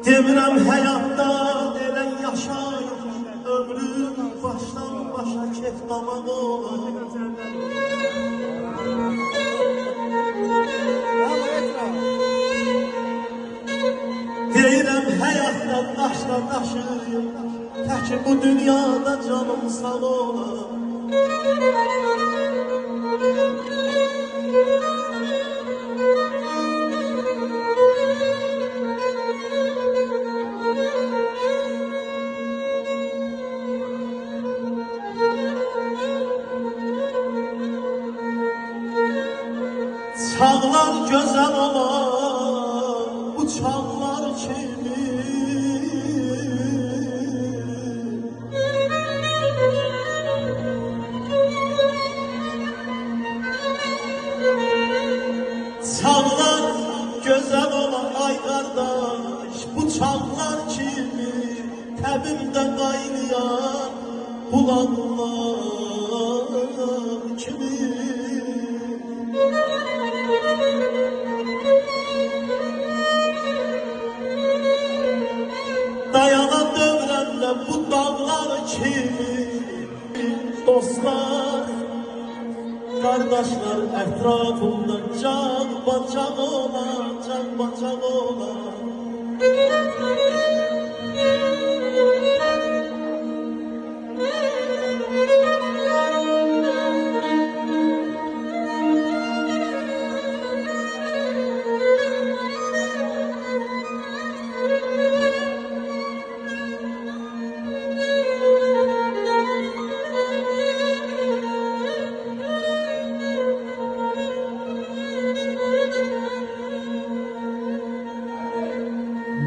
Demirəm həyatda elə yaşayır, ömrüm başdan başa kef damaq olar. Deyirəm həyatda daşla daşıyım, təki bu dünyada canım sağ olar. Çağlar gözəl olan bu çağlar kimi Çağlar gözəl olan ay qardaş bu çağlar kimi təbimdə qaynayan bulanlar kimi Dayanan dövrəndə bu dağlar kimi dostlar, kardeşler ətrafımda can bacaq olan, can bacaq olan.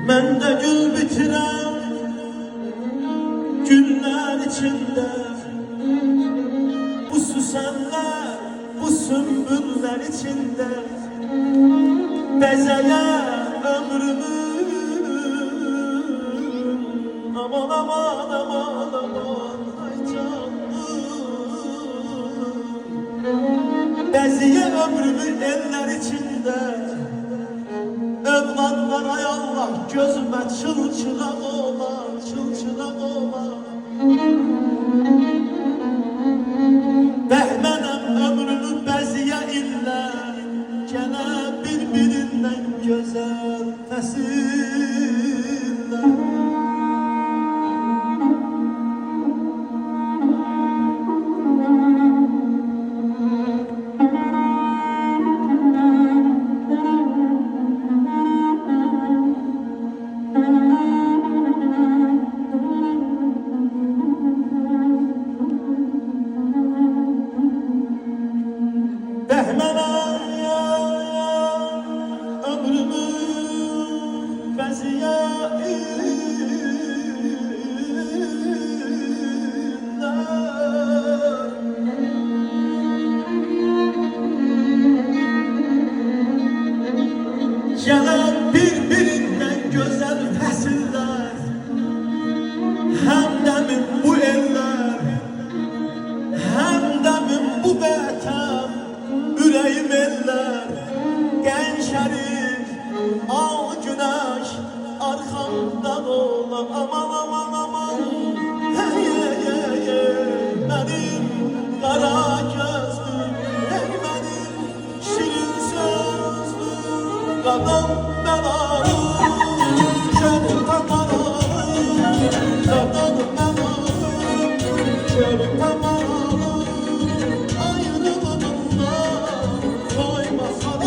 Ben de gül bitiren günler içinde bu süsenler, bu sümbüller içinde bezeyen ömrümü aman aman aman aman ay canım beziye ömrümü eller içinde Evlatlar ay Allah gözüme çılçılak ola, çılçılak ola. Bəhmənəm ömrümü bəziyə illər, gələ bir-birindən gözəl fəsillər. Ömrümü beziye iller Gelen birbirinden güzel fəsillər Hem demin bu eller Hem demin bu vətən Ürəyim eller Gençerik al güneş arkamdan ola aman aman aman hey hey hey hey benim kara gözlüm hey benim şirin sözlüm kadın belalım körüm kamaralım kadın belalım körüm kamaralım ayrılığından koymasan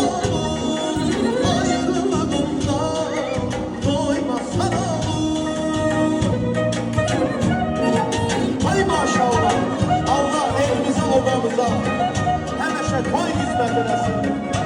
Allah elimizi obamıza həmişə toy hizmət eləsin.